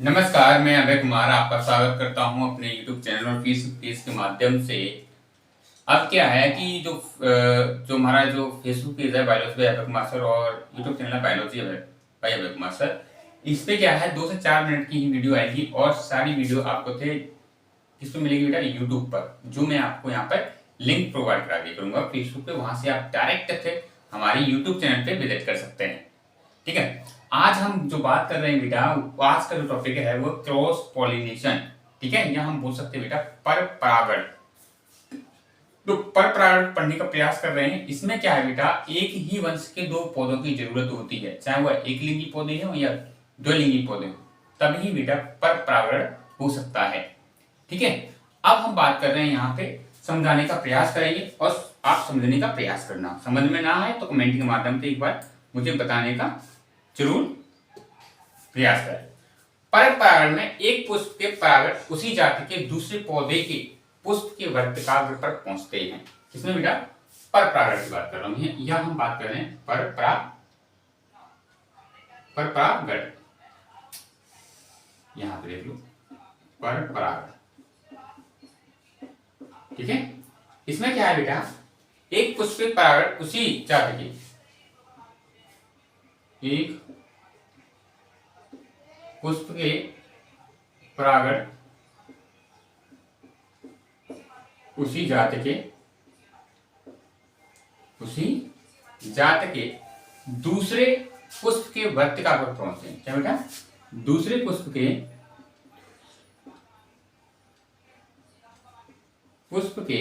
नमस्कार, मैं अभय कुमार आपका स्वागत करता हूं अपने YouTube चैनल और फेसबुक पेज के माध्यम से। अब क्या है कि जो हमारा जो फेसबुक पेज है biology by Abhay Kumar sir और YouTube चैनल है biology by Abhay Kumar sir, इस पे क्या है 2 से 4 मिनट की ही वीडियो आएगी और सारी वीडियो आपको किस पे मिलेगी बेटा, यूट्यूब पर, जो मैं आपको यहाँ पर लिंक प्रोवाइड करा दिया करूंगा फेसबुक पे। वहां से आप डायरेक्ट हमारे यूट्यूब चैनल पे विजिट कर सकते हैं। ठीक है, आज हम जो बात कर रहे हैं बेटा, आज का जो टॉपिक है वो क्रॉस पॉलिनेशन। ठीक है, या हम बोल सकते हैं बेटा पर परागण। तो पर परागण पढ़ने का प्रयास कर रहे हैं। इसमें क्या है बेटा, एक ही वंश के दो पौधों की जरूरत होती है, चाहे वह एक लिंगी पौधे हो या द्विलिंगी पौधे हो, तभी बेटा पर परागण हो सकता है। ठीक है, अब हम बात कर रहे हैं यहाँ पे, समझाने का प्रयास करेंगे और आप समझने का प्रयास करना। समझ में ना आए तो कमेंट के माध्यम से एक बार मुझे बताने का जरूर प्रयास करें। पर परागण में एक पुष्प के परागण उसी जाति के दूसरे पौधे के पुष्प के वर्तिकाग्र पर पहुंचते हैं। किसमें बेटा, पर परागण की बात कर रहा हूं, यह हम बात कर रहे हैं पर परागण। यहां पे देख लो, पर परागण। ठीक है, इसमें क्या है बेटा, एक पुष्प के परागण उसी जाति के, एक पुष्प के परागण उसी जात के दूसरे पुष्प के वर्तिका पर पहुंचते हैं। क्या बेटा, दूसरे पुष्प के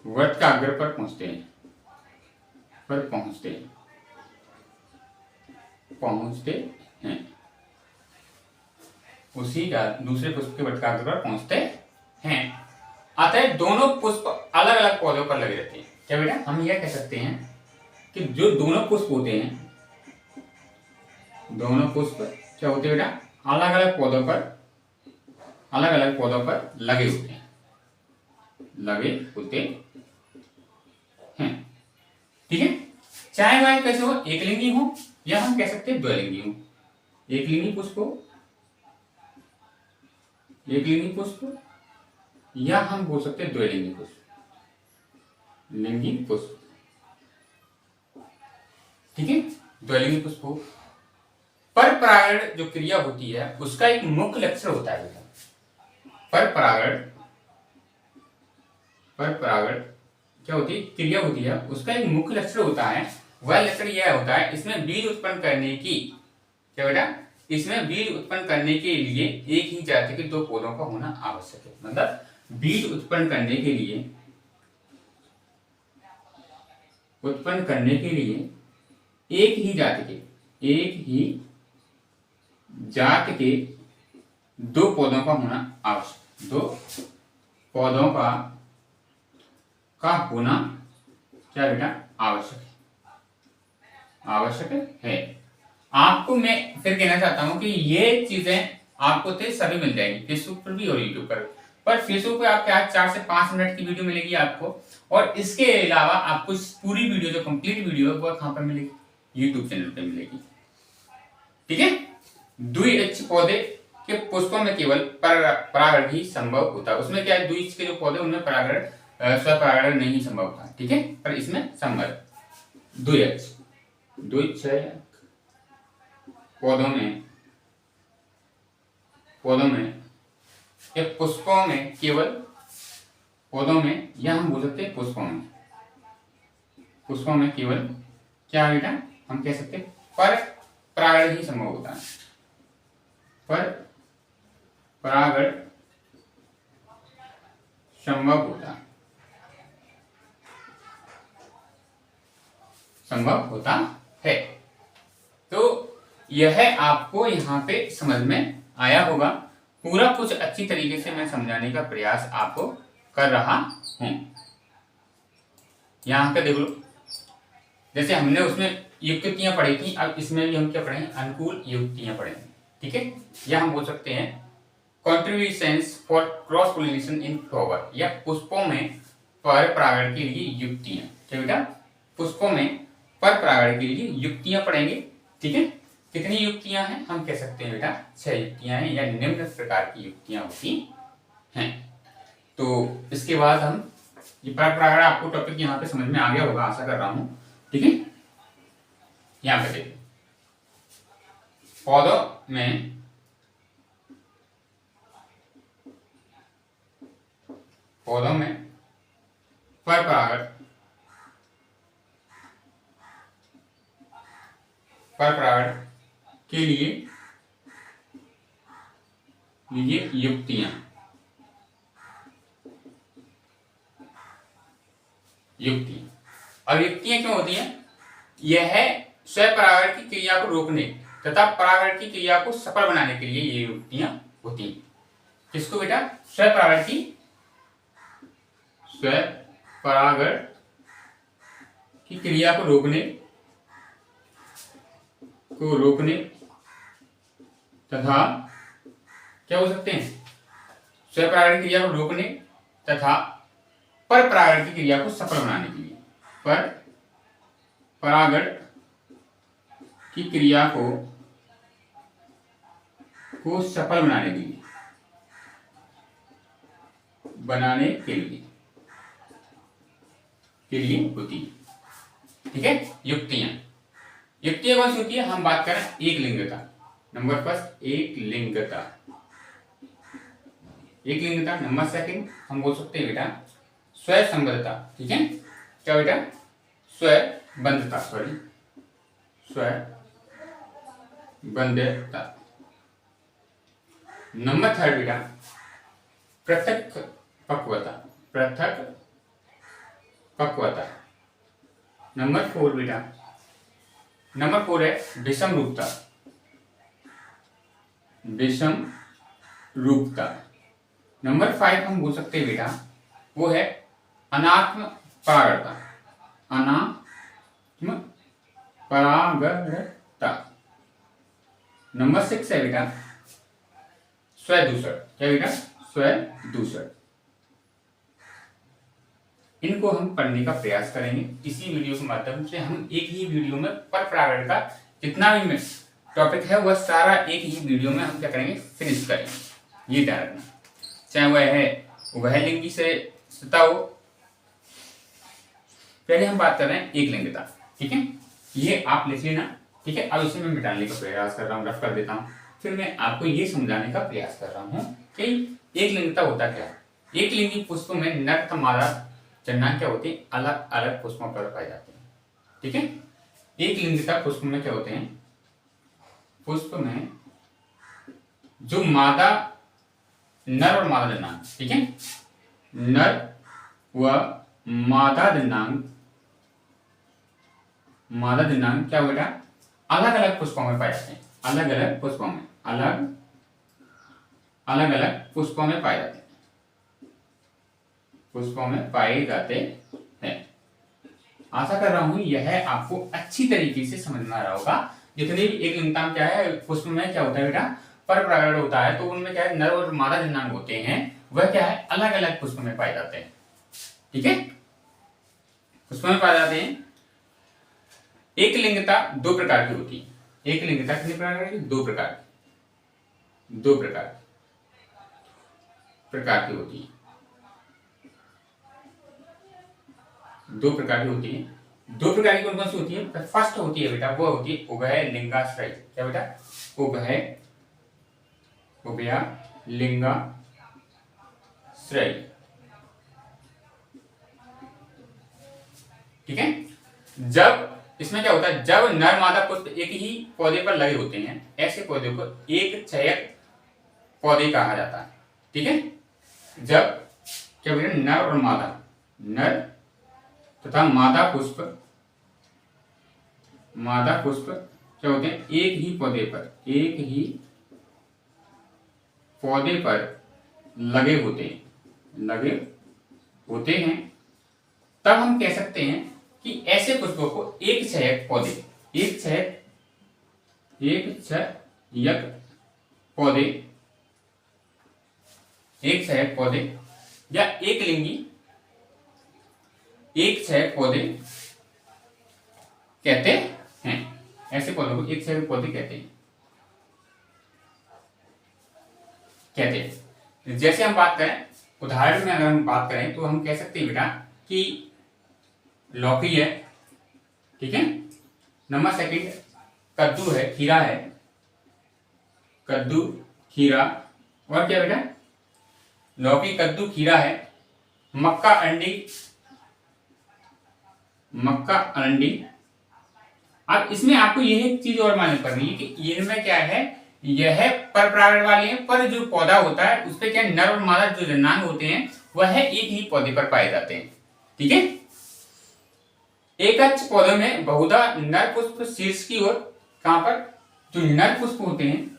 वर्तिकाग्र पर पहुंचते हैं, उसी दूसरे पुष्प के वर्तिकाग्र पर पहुंचते हैं। अतः दोनों पुष्प अलग अलग पौधों पर लगे रहते हैं। क्या बेटा, हम यह कह सकते हैं कि जो दोनों पुष्प होते हैं, दोनों पुष्प क्या होते हैं बेटा, अलग अलग पौधों पर लगे होते हैं। ठीक है, चाहे वह कैसे हो, एक लिंगी हो या हम कह सकते हैं द्विलिंगी हो। एक लिंगी पुष्प या हम बोल सकते हैं द्विलिंगी पुष्प। ठीक है, द्विलिंगी पुष्प हो। पर परागण जो क्रिया होती है उसका एक मुख्य लक्षण होता है बेटा, पर परागण क्या होती है, क्रिया होती है, उसका एक मुख्य लक्षण होता है। वह लक्षण यह होता है, इसमें बीज उत्पन्न करने की, क्या बेटा, इसमें बीज उत्पन्न करने के लिए एक ही जाति के दो पौधों का होना आवश्यक है। मतलब बीज उत्पन्न करने के लिए एक ही जाति के दो पौधों का होना आवश्यक, दो पौधों का होना क्या बेटा, आवश्यक है। आपको मैं फिर कहना चाहता हूं कि ये चीजें आपको सभी मिल जाएगी फेसबुक पर भी और यूट्यूब पर फेसबुक पे आपके आज 4 से 5 मिनट की वीडियो मिलेगी आपको, और इसके अलावा आपको पूरी वीडियो, जो कंप्लीट वीडियो है, वो कहां पर मिलेगी, यूट्यूब चैनल पर मिलेगी। ठीक है, द्विअक्ष पौधे के पुष्पों में केवल परागण ही संभव होता है। उसमें क्या है, द्विअक्ष के जो पौधे उनमें स्वपरागण नहीं संभव होता। ठीक है, पर इसमें संभव द्विअक्ष पौधों में या पुष्पों में, केवल पौधों में, या हम बोल सकते हैं पुष्पों में केवल क्या बेटा, हम कह सकते हैं पर परागण ही संभव होता है। पर परागण संभव होता है। तो यह आपको यहाँ पे समझ में आया होगा। पूरा कुछ अच्छी तरीके से मैं समझाने का प्रयास आपको कर रहा हूं। यहाँ पे देख लो, जैसे हमने उसमें युक्तियां पढ़ी थी, अब इसमें भी हम क्या पढ़ेंगे, अनुकूल युक्तियां पढ़ेंगे। ठीक है, या हम बोल सकते हैं contributions for cross pollination in flower, या पुष्पों में पर परागण के लिए युक्तियां। क्या बेटा, पुष्पों में पर परागण के लिए युक्तियां पढ़ेंगे। ठीक है, कितनी युक्तियां हैं? हम कह सकते हैं बेटा 6 युक्तियां हैं या निम्न प्रकार की युक्तियां होती हैं। तो इसके बाद हम ये परपरागण, आपको टॉपिक यहाँ पे समझ में आ गया होगा, आशा कर रहा हूं। ठीक है, यहाँ पे देखिए पौधों में परपरागण के लिए युक्तियां अब युक्तियां क्यों होती हैं? यह स्वपरागण की क्रिया को रोकने तथा परागण की क्रिया को सफल बनाने के लिए ये युक्तियां होती हैं। किसको बेटा? स्वपरागण की क्रिया को रोकने तथा क्या हो सकते हैं? स्वपरागण की क्रिया को रोकने तथा परपरागण की क्रिया को सफल बनाने के लिए, परागण की क्रिया को सफल बनाने के लिए होती है। ठीक है, युक्तियां कौन सी होती है? हम बात करें एक लिंगता। नंबर फर्स्ट एक लिंगता। नंबर सेकंड हम बोल सकते हैं बेटा स्वसंबद्धता। ठीक है, क्या बेटा? स्वबंधता, स्वबंधता। नंबर थर्ड बेटा पृथक पक्वता। नंबर फोर बेटा है विषम रूपता। नंबर 5 हम बोल सकते हैं बेटा वो है अनात्म परागणता। नंबर 6 है बेटा स्वदूषण। क्या बेटा? स्वदूषण। इनको हम पढ़ने का प्रयास करेंगे इसी वीडियो के माध्यम से। हम एक ही वीडियो में परपरागण का जितना भी टॉपिक है वह सारा एक ही वीडियो में हम क्या करेंगे? फिनिश करेंगे। ये ध्यान रखना, चाहे वह है उभयलिंगी से सता हो। पहले हम बात कर रहे हैं एक लिंगता। ठीक है, ये आप लिख लेना। ठीक है, अब इसे मैं मिटाने का प्रयास कर रहा हूँ, रफ कर देता हूँ। फिर मैं आपको ये समझाने का प्रयास कर रहा हूँ कि एक लिंगता होता क्या है। एक लिंगी पुष्प में नर तथा मादा जननांग क्या होते हैं? अलग अलग पुष्पों पर पाए जाते हैं। ठीक है, एक लिंगता पुष्प में क्या होते हैं? पुष्प में जो नर और मादा जननांग, ठीक है, नर व मादा जननांग क्या बेटा? अलग अलग पुष्पों में पाए जाते हैं। अलग अलग पुष्पों में पाए जाते हैं। आशा कर रहा हूं यह आपको अच्छी तरीके से समझ में आ रहा होगा। जितने भी एक लिंगता क्या है, पुष्प में क्या होता है बेटा? परपरागण होता है, तो उनमें क्या है? नर और मादा जननांग होते हैं, वह क्या है? अलग अलग पुष्प में पाए जाते हैं। ठीक है, पुष्प में पाए जाते हैं। एक लिंगता दो प्रकार की होती है। एक लिंगता कितने प्रकार की? दो प्रकार की होती है। दो प्रकार की कौन कौन सी होती है? फर्स्ट होती है बेटा वो होती है उभय लिंगाश्रय। क्या बेटा? उभय लिंगाश्रय। ठीक है, जब इसमें क्या होता है? जब नर मादा पुष्प एक ही पौधे पर लगे होते हैं, ऐसे पौधे को एक छायक पौधे कहा जाता है। ठीक है, जब क्या बोले? नर तथा मादा पुष्प क्या होते हैं? एक ही पौधे पर लगे होते हैं, तब हम कह सकते हैं कि ऐसे पुष्पों को एक छायक पौधे या एक छायक पौधे कहते हैं। ऐसे पौधों को एक सेल पौधे कहते हैं। जैसे हम बात करें, उदाहरण में अगर हम बात करें तो हम कह सकते हैं बेटा कि लौकी है, ठीक है, नंबर सेकंड कद्दू है, खीरा है, कद्दू खीरा, और क्या बेटा, लौकी कद्दू खीरा है, मक्का अरंडी, मक्का अरंडी। अब इसमें आपको यह एक चीज और मालूम करनी है कि इनमें क्या है, यह पर परागण वाले हैं, पर जो पौधा होता है उस पर क्या नर और मादा जो जननांग होते हैं वह एक ही पौधे पर पाए जाते हैं, ठीक है। एकच पौधे में बहुधा नर पुष्प शीर्ष की ओर, कहां पर, जो नर पुष्प होते हैं,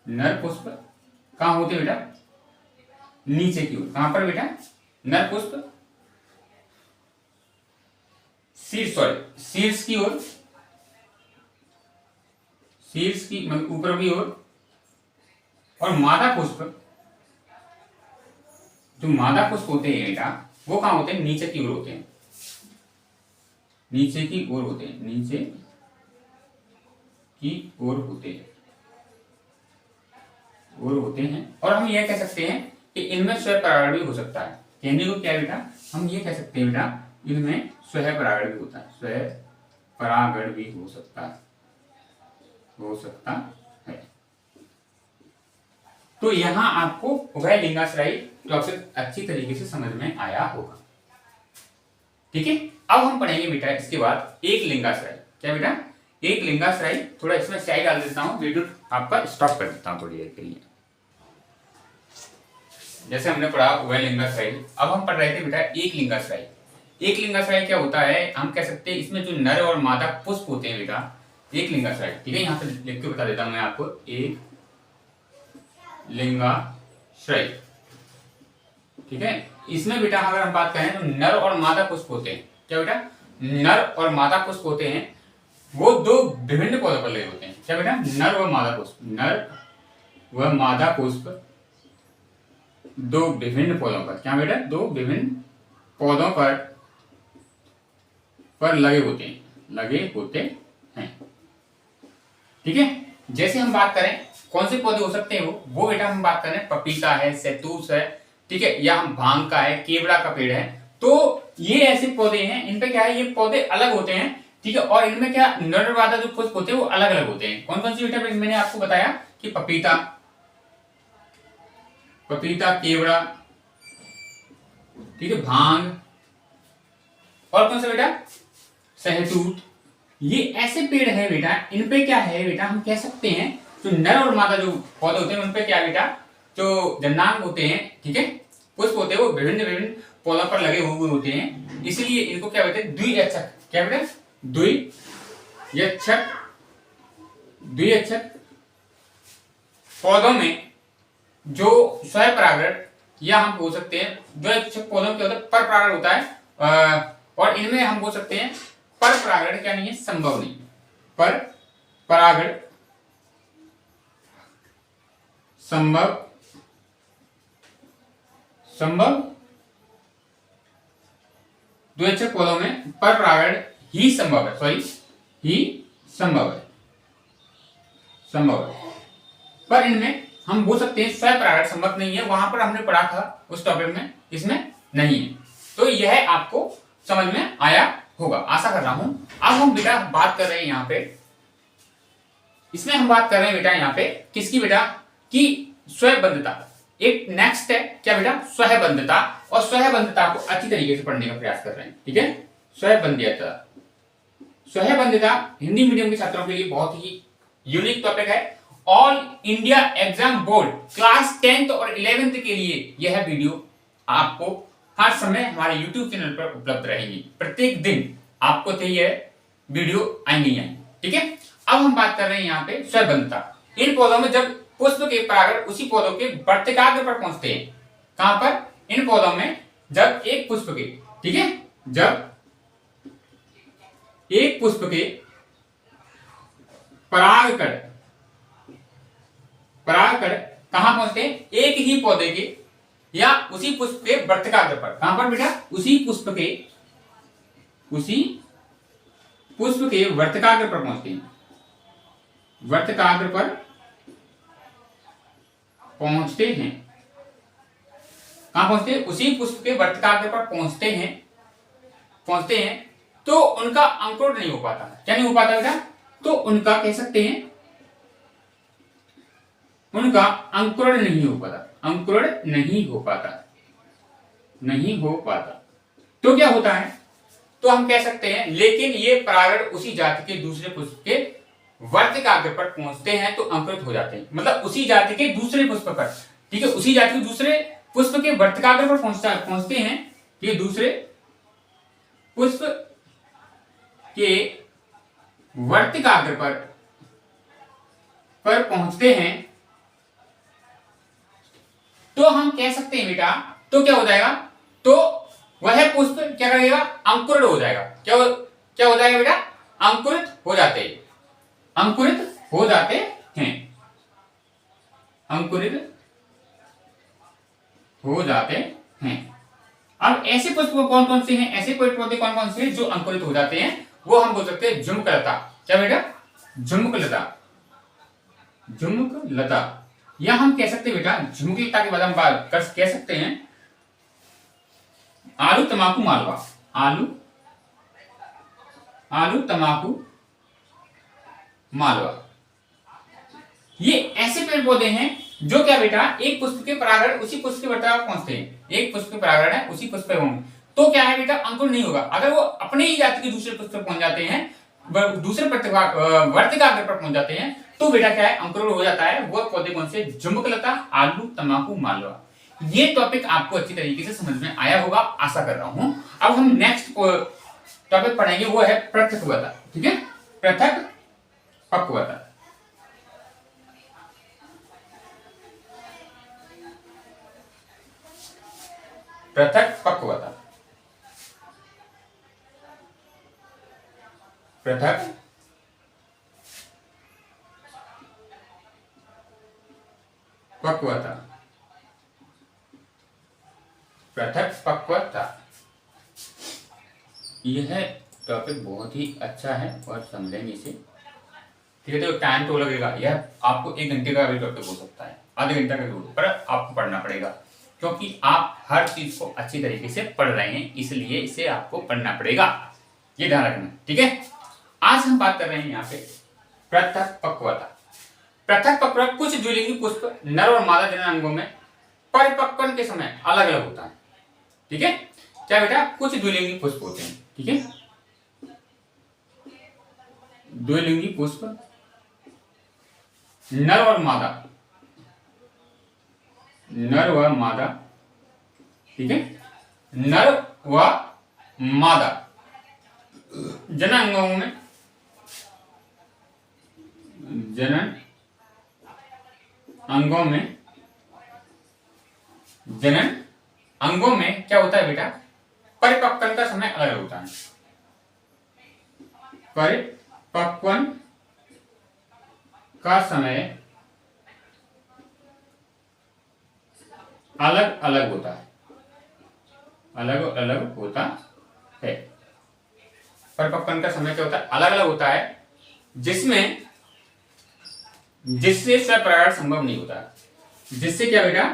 नर पुष्प कहां होते हैं बेटा, नीचे की ओर, कहां पर बेटा, नर पुष्प शीर्ष की ओर, शीर्ष की मतलब ऊपर की ओर, और मादा पुष्प, जो मादा पुष्प होते हैं बेटा वो कहां होते हैं, नीचे की ओर होते हैं, नीचे की ओर होते हैं, नीचे की ओर होते हैं, और हम यह कह सकते हैं कि इनमें स्वयं परागण भी हो सकता है। कहने को क्या है बेटा, हम ये कह सकते हैं बेटा इनमें स्वयं परागण भी होता है, स्वयं परागण भी हो सकता है, तो यहां आपको उभय लिंगाश्रयी टॉपिक अच्छी तरीके से समझ में आया होगा, ठीक है। अब हम पढ़ेंगे बेटा इसके बाद एक लिंगाश्रय, क्या बेटा, एक लिंगाश्रय। थोड़ा इसमें स्याही डाल देता हूं, वीडियो आपका स्टॉप कर देता हूं थोड़ी देर के लिए। जैसे हमने पढ़ा उभय लिंगाश्रय, अब हम पढ़ रहे थे बेटा एक लिंगाश्रय। एक लिंगाश्रय क्या होता है, हम कह सकते हैं इसमें जो नर और मादा पुष्प होते हैं बेटा, एक लिंगाश्रय, ठीक है, यहां पे लिख के बता देता हूं मैं आपको, एक लिंगाश्रय, ठीक है। इसमें बेटा अगर हम बात करें तो नर और मादा पुष्प होते हैं, क्या बेटा, नर और मादा पुष्प होते हैं, वो दो विभिन्न पौधों पर लगे होते हैं, क्या बेटा, नर व मादा पुष्प, नर व मादा पुष्प दो विभिन्न पौधों पर, क्या बेटा, दो विभिन्न पौधों पर लगे होते हैं, ठीक है। जैसे हम बात करें कौन से पौधे हो सकते हैं, वो बेटा हम बात करें पपीता है, सैतूस है, ठीक है, या हम भांग का है, केवड़ा का पेड़ है, तो ये ऐसे पौधे हैं, इन पे क्या है, ये पौधे अलग होते हैं, ठीक है, और इनमें क्या नर और मादा जो पुष्प होते हैं वो अलग अलग होते हैं। कौन कौन सी बेटा, मैंने आपको बताया कि पपीता, केवड़ा, ठीक है, भांग, और कौन सा बेटा, सहतूत। ये ऐसे पेड़ है बेटा, इन पे क्या है बेटा, हम कह सकते हैं जो नर और मादा जो पौधे होते हैं उन पे क्या है बेटा, जो जननांग होते हैं, ठीक है, पुष्प होते हैं, वो विभिन्न विभिन्न पौधों पर लगे हुए होते हैं, इसलिए इनको क्या बोलते हैं, द्विअक्षक, क्या बेटा, द्विअक्षक पौधों में जो स्वयं परागण, या हम बोल सकते हैं द्विअक्षक पौधों के होता है पर परागण होता है, और इनमें हम बोल सकते हैं पर परागण क्या नहीं है, संभव नहीं, पर परागण संभव द्विअक्षक पौधों में पर परागण ही संभव है, पर इनमें हम बोल सकते हैं स्वयं परागण संभव नहीं है, वहां पर हमने पढ़ा था उस टॉपिक में, इसमें नहीं है। तो यह आपको समझ में आया होगा, आशा कर रहा हूं। अब हम बेटा बात कर रहे हैं यहाँ पे, इसमें हम बात कर रहे हैं बेटा यहाँ पे किसकी बेटा, कि स्वयंबद्धता। एक नेक्स्ट है क्या बेटा, स्वयंबद्धता, और स्वयंबद्धता को अच्छी तरीके से पढ़ने का प्रयास कर रहे हैं, ठीक है। स्वयंबद्धता हिंदी मीडियम के छात्रों के लिए बहुत ही यूनिक टॉपिक है। All India exam board class 10th और 11th के लिए यह वीडियो आपको हर समय हमारे YouTube चैनल पर उपलब्ध रहेगी, प्रत्येक दिन आपको यह वीडियो आएंगी, ठीक है। अब हम बात कर रहे हैं यहाँ पे स्वयंबद्धता। इन पौधों में जब पुष्प के परागण उसी पौधों के वर्तिकाग्र पर पहुंचते हैं, कहां पर, इन पौधों में जब एक पुष्प के, ठीक है, जब एक पुष्प के परागकण कहां पहुंचते हैं, एक ही पौधे के या उसी पुष्प के वर्तिकाग्र पर, कहां पर बेटा, उसी पुष्प पुष्प के वर्तिकाग्र पर पहुंचते हैं, वर्तिकाग्र पर पहुंचते हैं, कहां पहुंचते हैं? उसी पुष्प के वर्तिकाग्र पर पहुंचते हैं तो उनका अंकुरण नहीं हो पाता। क्या नहीं हो पाता बेटा? तो उनका कह सकते हैं उनका अंकुरण नहीं हो पाता, अंकुरण नहीं हो पाता। तो क्या होता है? तो हम कह सकते हैं लेकिन ये परागण उसी जाति के दूसरे पुष्प के वर्तिकाग्र पर पहुंचते हैं तो अंकुरित हो जाते हैं। मतलब उसी जाति के दूसरे पुष्प पर, ठीक है, उसी जाति के दूसरे पुष्प के वर्तिकाग्र पर पहुंचते हैं, ठीक है, दूसरे पुष्प के वर्तिकाग्र पर पहुंचते हैं तो हम कह सकते हैं बेटा, तो क्या हो जाएगा? तो वह पुष्प क्या करेगा? अंकुरित हो जाएगा। क्या हो जाएगा बेटा? अंकुरित हो जाते हैं। अंकुरित हो जाते हैं। अब ऐसे पुष्प कौन कौन से हैं? ऐसे पौधे कौन कौन से हैं जो अंकुरित हो जाते हैं? वो हम बोल सकते हैं झुमकलता। क्या बेटा? झुमकलता। या हम कह सकते हैं बेटा, झुमकलता के बाद हम बात कह सकते हैं आलू तमाकू मालवा। आलू तमाकू मालवा, ये ऐसे पेड़ पौधे हैं जो क्या बेटा, एक पुष्प के परागण उसी पुष्प के वर्तिकाग्र पहुंचते हैं। एक पुष्प के परागण है, उसी पुष्प पे होंगे तो क्या है बेटा? अंकुर नहीं होगा। अगर वो अपने ही जाति के दूसरे पुष्प पर पहुंच जाते हैं, दूसरे वर्तिकाग्र पर पहुंच जाते हैं तो बेटा क्या है? अंकुर हो जाता है। वो पौधे कौन से? झुमकलता, आलू तमाकू मालवा। ये टॉपिक आपको अच्छी तरीके से समझ में आया होगा, आशा कर रहा हूं। अब हम नेक्स्ट टॉपिक पढ़ेंगे, वो है पृथक्वता। ठीक है, पृथक पक्वता। पृथक पक्वता, पृथक पक्वता, पृथक पक्वता। यह टॉपिक बहुत ही अच्छा है और समझेंगे इसे, ठीक है। तो टाइम तो लगेगा, यह आपको 1 घंटे का भी टॉपिक हो सकता है, आधे घंटे का जरूर, पर आपको पढ़ना पड़ेगा क्योंकि आप हर चीज को अच्छी तरीके से पढ़ रहे हैं, इसलिए इसे आपको पढ़ना पड़ेगा, ये ध्यान रखना, ठीक है। आज हम बात कर रहे हैं यहाँ पे पृथक पक्वता। पृथक पक्वता, कुछ द्विलिंगी पुष्प नर और मादा जननांगों में परिपक्वन के समय अलग अलग होता है, ठीक है। क्या बेटा? कुछ द्विलिंगी पुष्प होते हैं, ठीक है। द्विलिंगी पुष्प नर और मादा, नर व मादा, ठीक है, नर व मादा जननांगों में, जनन अंगों में, जनन अंगों में क्या होता है बेटा? परिपक्वन का समय अलग होता है। परिपक्वन का समय अलग अलग होता है, अलग अलग होता है। परिपक्वन का समय क्या होता है? अलग अलग होता है, जिससे स्वपरागण संभव नहीं होता है। जिससे क्या बेटा?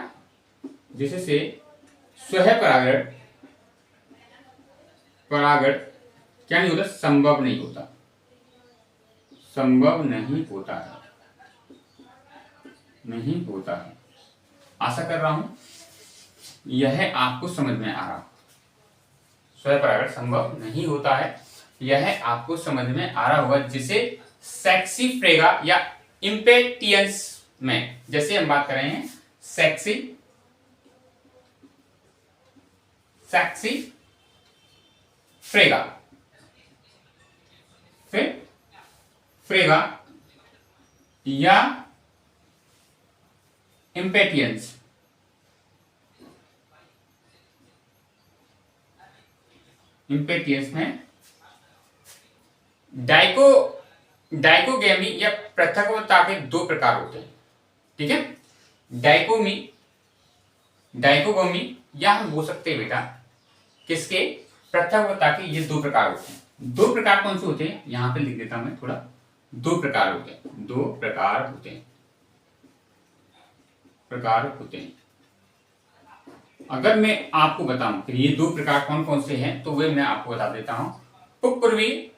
जिससे स्वपरागण क्या नहीं होता? संभव नहीं होता, संभव नहीं होता है, नहीं होता है। आशा कर रहा हूं यह आपको समझ में आ रहा। स्वपरागण संभव नहीं होता है, यह आपको समझ में आ रहा होगा। जिसे सेक्सिफ्रेगा या इम्पेटियंस में, जैसे हम बात कर रहे हैं फ्रेगा या इम्पेटियंस, में डाइकोगेमी या पृथकवता के 2 प्रकार होते हैं, ठीक है। डाइकोगोमी या हम बोल सकते हैं बेटा किसके? पृथकवता के ये 2 प्रकार होते हैं। दो प्रकार कौन से होते हैं, यहां पे लिख देता हूं मैं थोड़ा। दो प्रकार होते हैं, दो प्रकार होते हैं, प्रकार होते हैं। अगर मैं आपको बताऊं कि ये दो प्रकार कौन कौन से हैं, तो वे मैं आपको बता देता हूं। पुपपूर्वी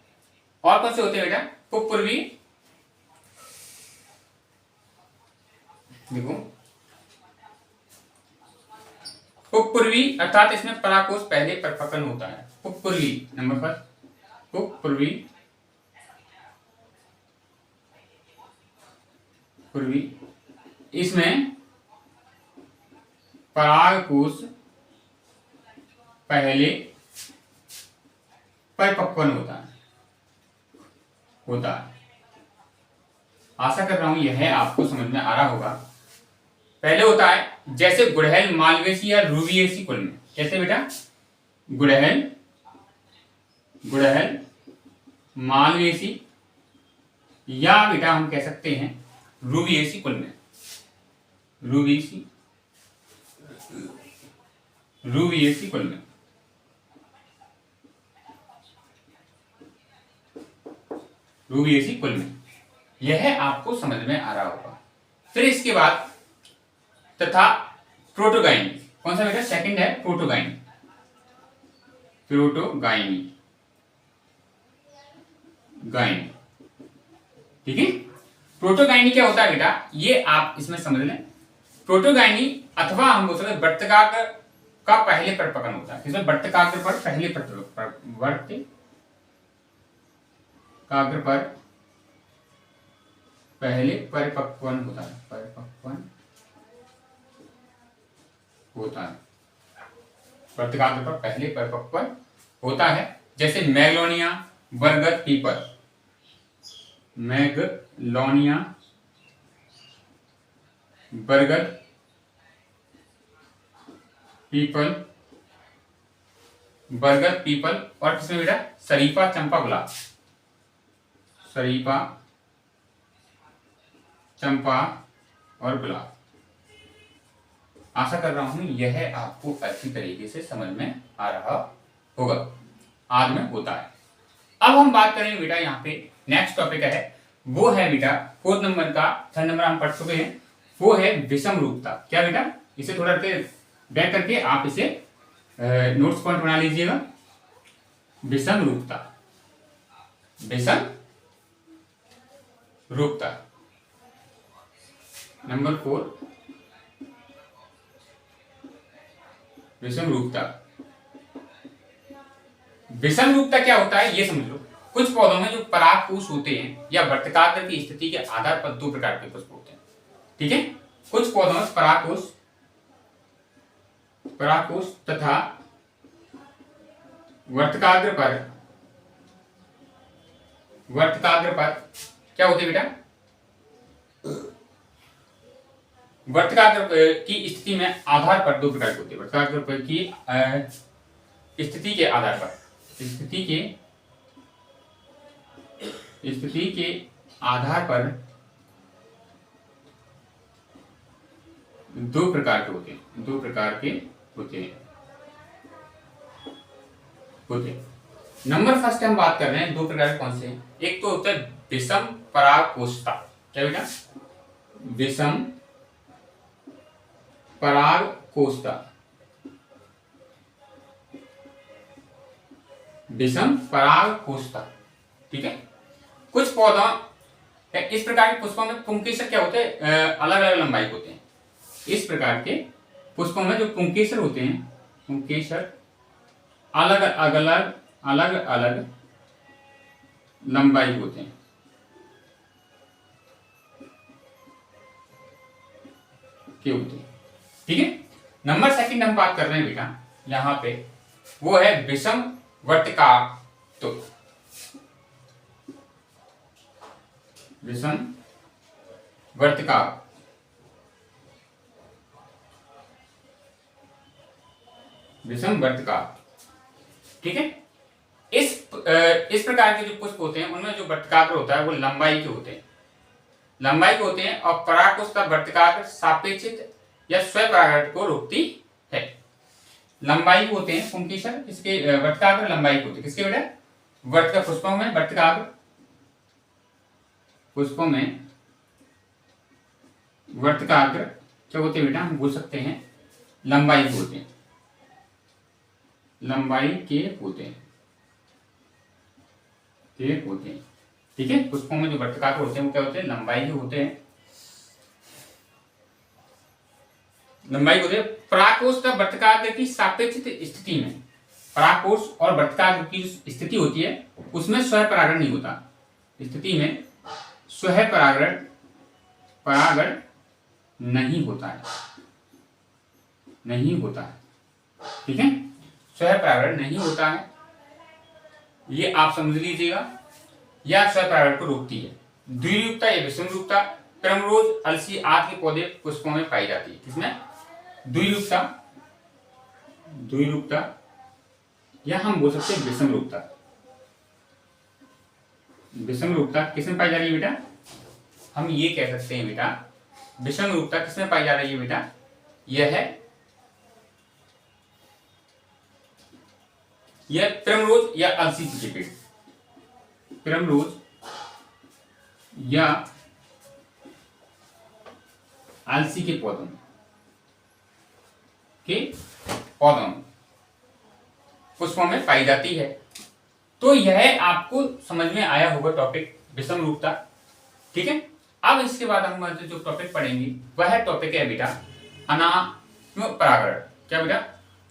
और कौन से होते हैं बेटा, पुपपूर्वी, देखो पुपपूर्वी अर्थात इसमें पराकोष पहले परिपक्व होता है। पुपपूर्वी नंबर पर, पुपपूर्वी पूर्वी, इसमें परागकोश पहले परिपक्व होता है। आशा कर रहा हूं यह आपको समझ में आ रहा होगा। पहले होता है जैसे गुड़हल, मालवेसी या रूबिएसी कुल में। कैसे बेटा, गुड़हल, मालवेसी या बेटा हम कह सकते हैं रूबिएसी कुल में, रूबिएसी कुल में, रूबिएसी कुल में। यह आपको समझ में आ रहा होगा। फिर इसके बाद तथा प्रोटोगाइनी, कौन सा बेटा, सेकंड है प्रोटोगाइनी, गाइनी, ठीक है। प्रोटोगाइनी क्या होता है बेटा, ये आप इसमें समझ लें। प्रोटोगाइनी अथवा हम बोल सकते वर्तकाग्र का पहले परिपक्व होता है। इसमें वर्तकाग्र पर पहले वर्तकाग्र पर पहले परिपक्व होता है, वर्तकाग्र पर पहले परिपक्व होता है। जैसे मैग्नोनिया, बरगद, पीपल, मैग्नोनिया, बरगद, पीपल और किसमें बेटा, शरीफा, चंपा, गुलाब, शरीफा, चंपा और गुलाब। आशा कर रहा हूं यह आपको अच्छी तरीके से समझ में आ रहा होगा। आदि में होता है। अब हम बात करेंगे बेटा, यहाँ पे नेक्स्ट टॉपिक है, वो है बेटा 4 नंबर का, 3 नंबर हम पढ़ चुके हैं, वो है विषम रूपता। क्या बेटा, इसे थोड़ा बैक करके आप इसे नोट्स पॉइंट बना लीजिएगा। विषम रूपता, नंबर 4, विषम रूपता। विषम रूपता क्या होता है ये समझ लो। कुछ पौधों में जो परागकोश होते हैं या वर्तकाग्र की स्थिति के आधार पर दो प्रकार के पुष्प होते हैं, ठीक है। कुछ पौधों में परागकोश तथा वर्तकाग्र पर क्या होते हैं बेटा, वर्तकाग्र की स्थिति में आधार पर दो प्रकार के होते हैं। वर्तकाग्र की स्थिति के आधार पर, स्थिति के आधार पर दो प्रकार के होते हैं, नंबर फर्स्ट हम बात कर रहे हैं, दो प्रकार कौन से हैं। एक तो होता है विषम परागकोशता। क्या बेटा, विषम परागकोशता, ठीक है। कुछ पौधा इस प्रकार के पुष्पों में पुंकेसर क्या होते हैं, अलग अलग लंबाई के होते हैं। इस प्रकार के पुष्पों में जो पुंकेसर होते हैं, पुंकेसर अलग अलग लंबाई होते हैं, ठीक है। नंबर सेकंड हम बात कर रहे हैं बेटा यहां पे, वो है विषम वर्तिका। तो विषम वर्तिका, ठीक है। इस प्रकार के जो पुष्प होते हैं उनमें जो वर्तिकाग्र होता है वो लंबाई के होते हैं, और परागकोश का वर्तिकाग्र सापेक्षित या स्वपरागण को रोकती है। लंबाई होते हैं पुंकेसर, इसके वर्तिकाग्र लंबाई होते हैं, किसके बेटा, वर्त का पुष्पों में वर्तिकाग्र, पुष्पों में वर्तिकाग्र क्या होते हैं बेटा, हम बोल सकते हैं लंबाई के होते हैं, लंबाई के होते हैं, के होते हैं। ठीक है, पुष्पों में जो वर्तिकाग्र होते हैं वो क्या होते हैं, लंबाई के होते हैं, लंबाई होते हैं। परागकोश का वर्तिकाग्र की सापेक्षित स्थिति में, परागकोश और वर्तिकाग्र की जो स्थिति होती है उसमें स्वयं परागण नहीं होता, स्थिति में स्वयं परागण परागण नहीं होता है, नहीं होता है। ठीक है, स्वयं परागण नहीं होता है, ये आप समझ लीजिएगा। यह स्वयं परागण को रोकती है। द्विरूपता या विषम रूपता primrose, अलसी आदि के पौधे पुष्पों में पाई जाती है। किसमें? द्विरूपता, द्विरूपता या हम बोल सकते हैं विषम रूपता। विषम रूपता किसमें पाई जा रही है बेटा? हम ये कह सकते हैं बेटा, विषम रूपता किसमें पाई जा रही है बेटा? यह है primrose या अलसी के पेड़, primrose या अलसी के पौधों पुष्पों में पाई जाती है। तो यह आपको समझ में आया होगा टॉपिक विषम रूपता। ठीक है, अब इसके बाद हम जो टॉपिक पढ़ेंगे वह टॉपिक है बेटा अनात्मक परागण। क्या बेटा?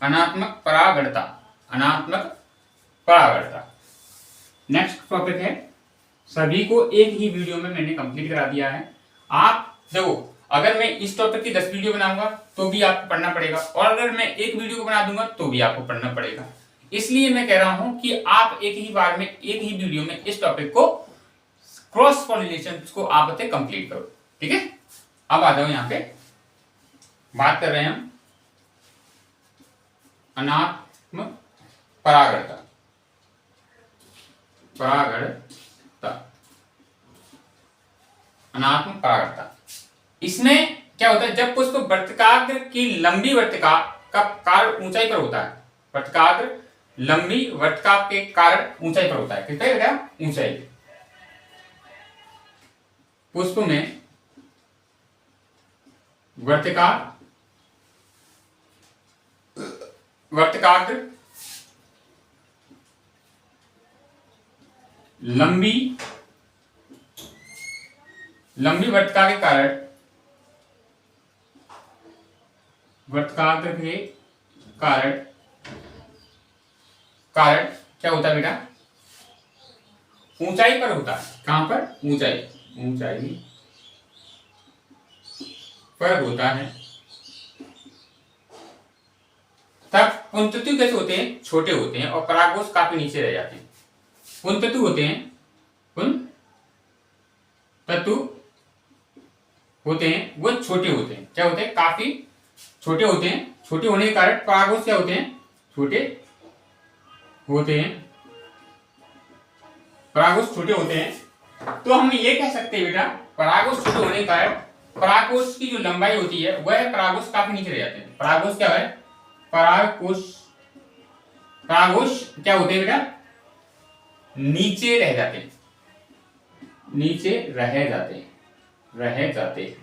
अनात्मक परागणता, अनात्मक परागणता। नेक्स्ट टॉपिक है, सभी को एक ही वीडियो में मैंने कंप्लीट करा दिया है। आप देखो, अगर मैं इस टॉपिक की 10 वीडियो बनाऊंगा तो भी आपको पढ़ना पड़ेगा, और अगर मैं एक वीडियो को बना दूंगा तो भी आपको पढ़ना पड़ेगा। इसलिए मैं कह रहा हूं कि आप एक ही बार में, एक ही वीडियो में इस टॉपिक को क्रॉस पॉलिनेशन को आप कंप्लीट करो। ठीक है, अब आ जाओ, यहां पे बात कर रहे हैं हम अनात्मक परागणता, परागणता, अनात्मक परागणता। इसमें क्या होता है, जब पुष्प वर्तिकाग्र की लंबी वर्तिका का कारण ऊंचाई पर होता है, वर्तिकाग्र लंबी वर्तिका के कारण ऊंचाई पर होता है। कितना बेटा? ऊंचाई। पुष्प में वर्तिका, वर्तिकाग्र लंबी वर्तिका के कारण, वर्तिकाग्र के कारण क्या होता है बेटा? ऊंचाई पर होता है। कहां पर? ऊंचाई, ऊंचाई पर होता है। तब पुंतत्व कैसे होते हैं? छोटे होते हैं और परागकोश काफी नीचे रह जाते हैं। पुंतत्व होते हैं, पुंतत्व होते हैं, वो छोटे होते हैं। क्या होते हैं? काफी छोटे होते हैं। छोटे होने के कारण परागकोश क्या होते हैं? छोटे होते हैं, परागकोश छोटे होते हैं। तो हम ये कह सकते हैं बेटा, परागकोश छोटे होने के कारण परागकोश की जो लंबाई होती है वह परागकोश काफी नीचे रह जाते हैं। परागकोश क्या है? परागकोश क्या होते हैं बेटा? नीचे रह जाते हैं, नीचे रह जाते हैं।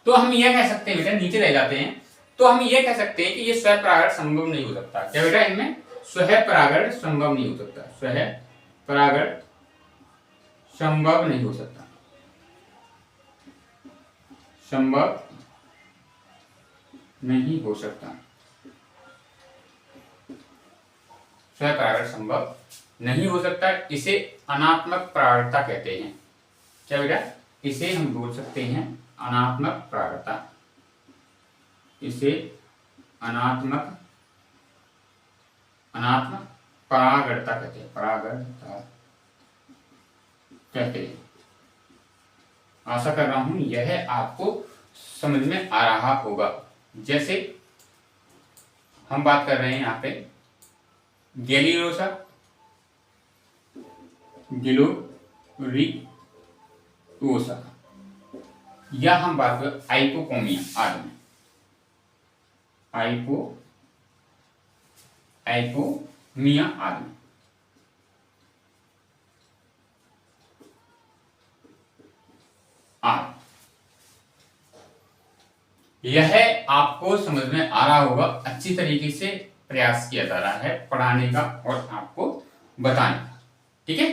तो हम यह कह सकते हैं बेटा, नीचे रह जाते हैं, तो हम यह कह सकते हैं कि ये स्वयं परागण संभव नहीं हो सकता। क्या बेटा? इनमें स्वयं परागण संभव नहीं हो सकता, स्वयं परागण संभव नहीं हो सकता, संभव नहीं हो सकता, स्वयं परागण संभव नहीं हो सकता। इसे अनात्मक परागणता कहते हैं। क्या बेटा? इसे हम बोल सकते हैं अनात्मक परागणता, इसे अनात्मक परागणता कहते हैं, परागणता कहते हैं। आशा कर रहा हूं यह आपको समझ में आ रहा होगा। जैसे हम बात कर रहे हैं यहाँ पे गैलिरोसा, ग्लोरियोसा, या हम बात कर आइपोकोमिया आदि में, आइपोमिया आदि में। यह आपको समझ में आ रहा होगा, अच्छी तरीके से प्रयास किया जा रहा है पढ़ाने का और आपको बताने का। ठीक है,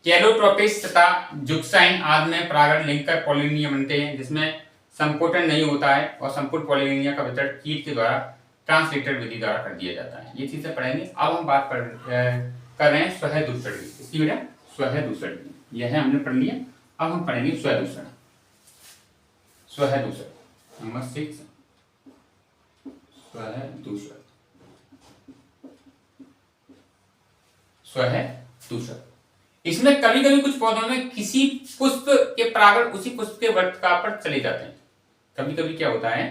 कैलोट्रोपिस तथा जुक्साइन आदि में परागण लिंकर पॉलिनिया बनते हैं, जिसमें संपुटन नहीं होता है और संपुट पॉलिनिया का वितरण कीट के द्वारा ट्रांसलेटर विधि द्वारा कर दिया जाता है। ये चीजें पढ़ेंगे। अब हम बात कर रहे हैं स्वहदूषण की। इसकी बेटा स्वहदूषण की, यह हमने पढ़ लिया। अब हम पढ़ेंगे स्वहदूषण। स्वहदूषण नंबर 6, स्वहदूषण। स्वहदूषण, इसमें कभी कभी कुछ पौधों में किसी पुष्प के परागण उसी पुष्प के वर्तिका पर चले जाते हैं। कभी कभी क्या होता है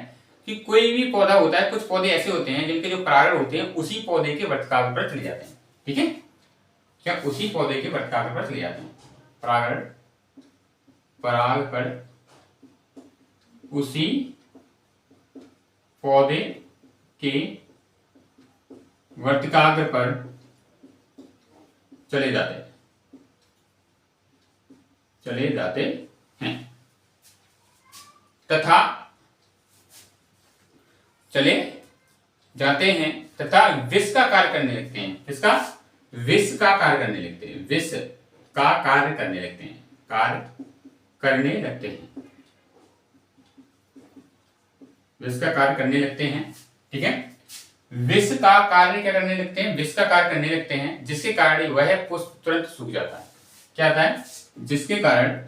कि कोई भी पौधा होता है, कुछ पौधे ऐसे होते हैं जिनके जो परागण होते हैं उसी पौधे के वर्तिका पर चले जाते हैं। ठीक है, क्या उसी पौधे के वर्तिका पर चले जाते हैं। परागकण उसी पौधे के वर्तिकाग्र पर चले जाते हैं, तथा चले जाते हैं तथा विष का कार्य करने लगते हैं। किसका? विष का कार्य करने लगते हैं। विष का कार्य करने लगते हैं, कार्य करने लगते हैं, विष का कार्य करने लगते हैं। ठीक है, विष का कार्य क्या करने लगते हैं? विष का कार्य करने लगते हैं, जिसके कारण वह पुष्प तुरंत सूख जाता है। क्या आता है? जिसके कारण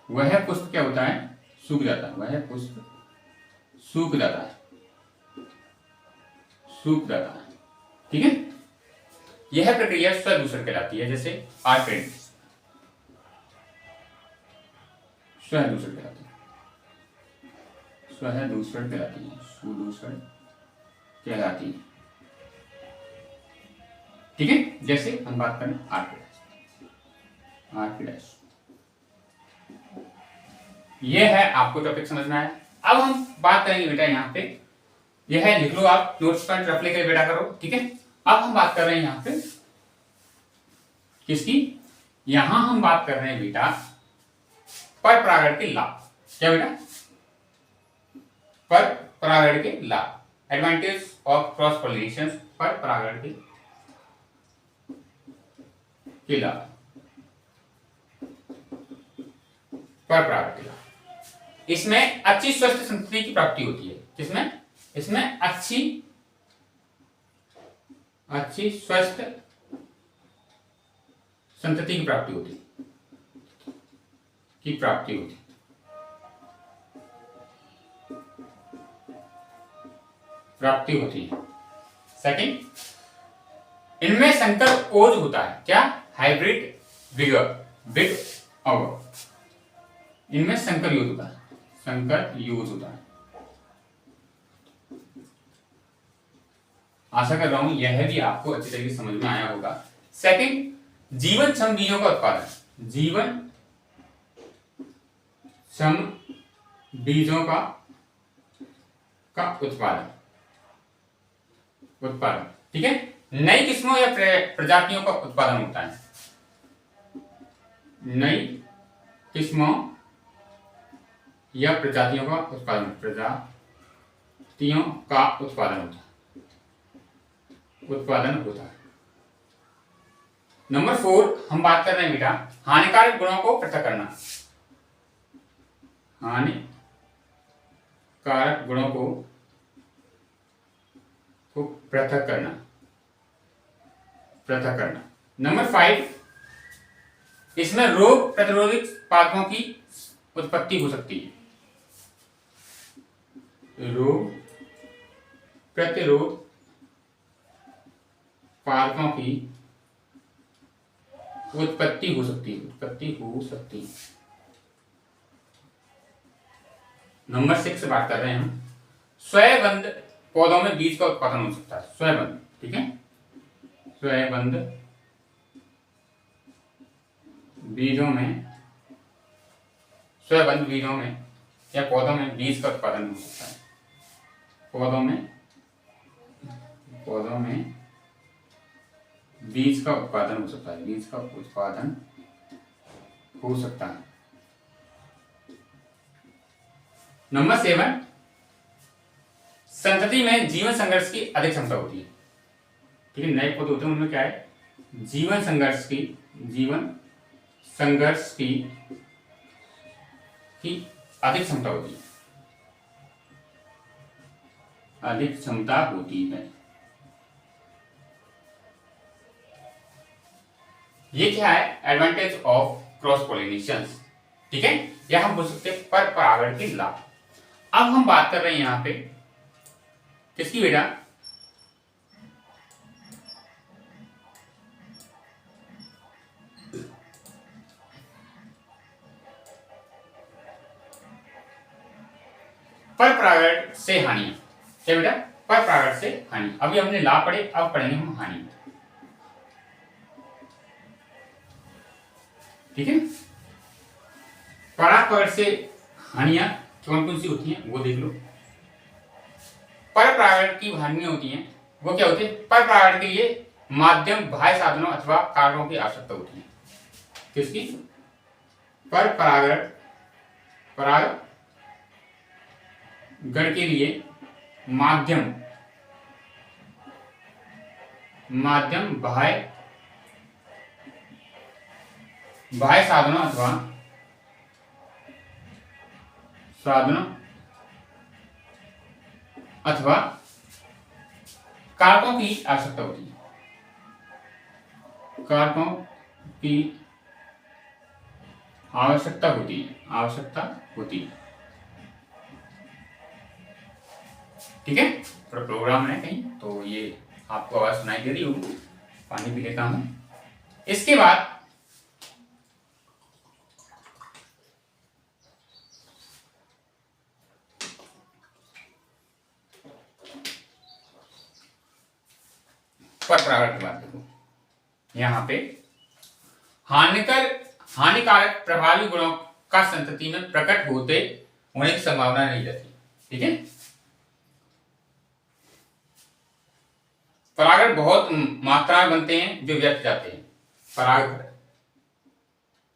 वह पुष्प क्या होता है? सूख जाता है। वह पुष्प सूख जाता है, ठीक है। यह प्रक्रिया स्वदूषण कहलाती है। जैसे आर्किड स्वदूषण कहलाती है, स्वदूषण कहलाती है, सुदूषण कहलाती है। ठीक है, जैसे हम बात करें आर्किडाइस। यह है, आपको टॉपिक समझ में आया। अब हम बात करेंगे बेटा यहाँ पे, यह है, लिख लो आप नोट्स पर, रफ लेकर बेटा करो। ठीक है, अब हम बात कर रहे हैं यहाँ पे किसकी? यहां हम बात कर रहे हैं बेटा पर परागण के लाभ। क्या बेटा? पर परागण के लाभ, एडवांटेज ऑफ क्रॉस पॉलिनेशन, पर परागण के लाभ, पर परागण के लाभ। इसमें अच्छी स्वस्थ संतति की प्राप्ति होती है। किसमें? इसमें अच्छी स्वस्थ संतति की प्राप्ति होती है। सेकंड, इनमें संकर ओज होता है। क्या? Hybrid big hour. इनमें संकर यूज होता है, आशा कर रहा हूं यह भी आपको अच्छी तरीके से समझ में आया होगा। सेकंड, जीवन क्षम बीजों का उत्पादन, जीवन क्षम बीजों का उत्पादन। ठीक है, नई किस्मों या प्रजातियों का उत्पादन होता है। नई किस्मों या प्रजातियों का उत्पादन, होता है। नंबर 4 हम बात कर रहे हैं बेटा हानिकारक गुणों को पृथक करना। हानिकारक गुणों को पृथक करना। नंबर 5, इसमें रोग प्रतिरोधक पादपों की उत्पत्ति हो सकती है। रोग प्रतिरोध पादपों की उत्पत्ति हो सकती है। नंबर 6 से बात कर रहे हैं हम, स्वयंबद्ध पौधों में बीज का उत्पादन हो सकता है। स्वयंबद्ध, ठीक है, स्वयंबद्ध बीजों में या पौधों में बीज का उत्पादन हो सकता है। पौधों में बीज का उत्पादन हो सकता है, बीज का उत्पादन हो सकता है। नंबर 7, संतति में जीवन संघर्ष की अधिक क्षमता होती है। ठीक है, नए पौधे होते हैं उनमें क्या है, जीवन संघर्ष की अधिक क्षमता होती है, अधिक क्षमता होती है। ये क्या है, एडवांटेज ऑफ क्रॉस पोलिनेशन। ठीक है, या हम बोल सकते हैं पर परागण के लाभ। अब हम बात कर रहे हैं यहां पे किसकी बेटा, पर परागण से हानि। क्या बेटा, पर परागण से हानि। अभी हमने लाभ पढ़े, अब पढ़ेंगे हम हानि। ठीक है, परागण से हानियां कौन कौन सी होती हैं वो देख लो। पर परागण की हानियां होती हैं वो क्या होती है, पर परागण के लिए माध्यम बाह्य साधनों अथवा कारकों की आवश्यकता होती है। किसकी, पर परागण के लिए माध्यम बाह्य साधनों अथवा कारकों की आवश्यकता होती है, कारकों की आवश्यकता होती है। ठीक है, थोड़ा प्रोग्राम है कहीं तो ये आपको आवाज सुनाई दे रही होगी, पानी पी लेता हूं। इसके बाद पर परागण की बात देखो, यहां पे हानिकारक प्रभावी गुणों का संतति में प्रकट होने की संभावना नहीं रहती। ठीक है, परागण बहुत मात्रा में बनते हैं जो व्यर्थ जाते हैं।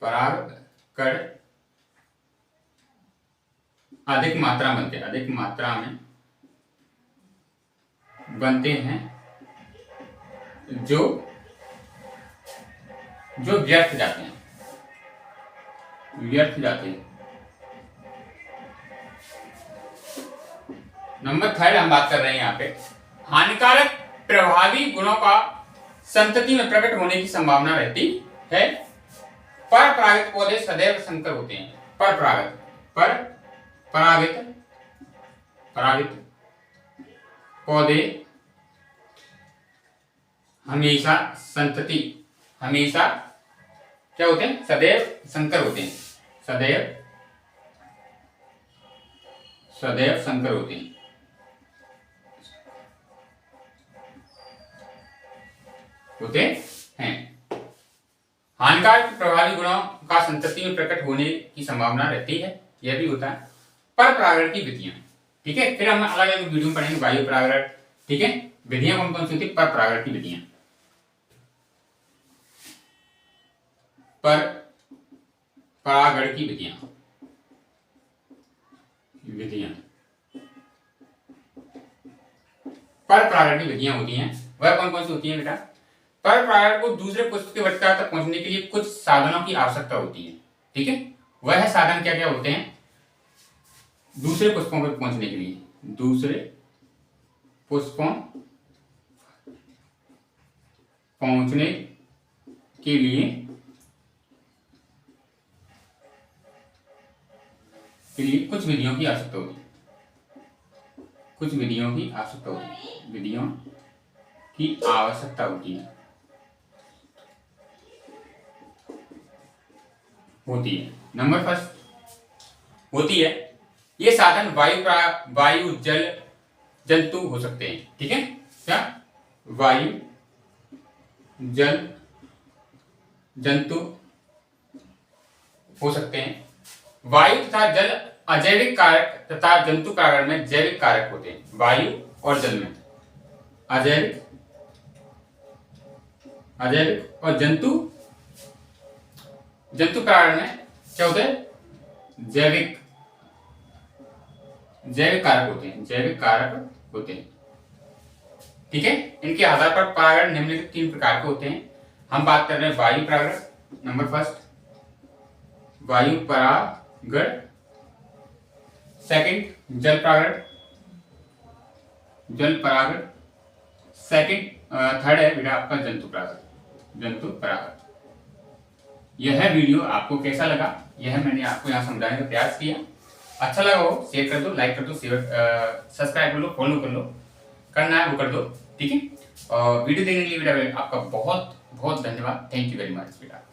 परागकण अधिक मात्रा में बनते हैं जो व्यर्थ जाते हैं। नंबर 3 हम बात कर रहे हैं यहाँ पे, हानिकारक प्रभावी गुणों का संतति में प्रकट होने की संभावना रहती है। पर परागित पौधे सदैव संकर होते हैं। परागित पौधे हमेशा क्या होते हैं, सदैव संकर होते हैं। सदैव संकर होते हैं। हानिकारक प्रभावी गुणों का संतति में प्रकट होने की संभावना रहती है, यह भी होता है। पर परागण की विधियां। ठीक है, फिर हम अलग अलग वीडियो में पढ़ेंगे वायु परागण। ठीक है, विधियां कौन कौन सी होती है, पर परागण की विधियां। पर परागण की विधियां पर परागण की विधियां होती हैं, वह कौन कौन सी होती हैं बेटा, पर परागण को दूसरे पुष्प के वटिका तक पहुंचने के लिए कुछ साधनों की आवश्यकता होती है। ठीक है, वह साधन क्या क्या होते हैं, दूसरे पुष्पों पर पहुंचने के लिए, दूसरे पुष्पों पहुंचने के लिए कुछ विधियों की आवश्यकता होती है। नंबर 1 होती है, ये साधन वायु जल जंतु हो सकते हैं। ठीक है, क्या वायु जल जंतु हो सकते हैं। वायु तथा जल अजैविक कारक तथा जंतु परागण में जैविक कारक होते हैं, वायु और जल में। अजैविक, अजैविक और जंतु, जंतु परागण में क्या होते हैं? जैविक, जैविक कारक होते हैं, जैविक कारक होते हैं। ठीक है, इनके आधार पर परागण निम्नलिखित 3 प्रकार के होते हैं। हम बात कर रहे हैं वायु परागण, नंबर फर्स्ट वायु परागण, सेकंड जल परागण, जल परागण, सेकंड थर्ड है बेटा आपका जंतु परागण, जंतु परागण। यह वीडियो आपको कैसा लगा, यह मैंने आपको यहाँ समझाने का प्रयास किया। अच्छा लगा हो शेयर कर दो, लाइक कर दो, सब्सक्राइब कर लो, फॉलो कर लो, करना है वो कर दो। ठीक है, और वीडियो देखने के लिए बेटा आपका बहुत बहुत धन्यवाद। थैंक यू वेरी मच बेटा।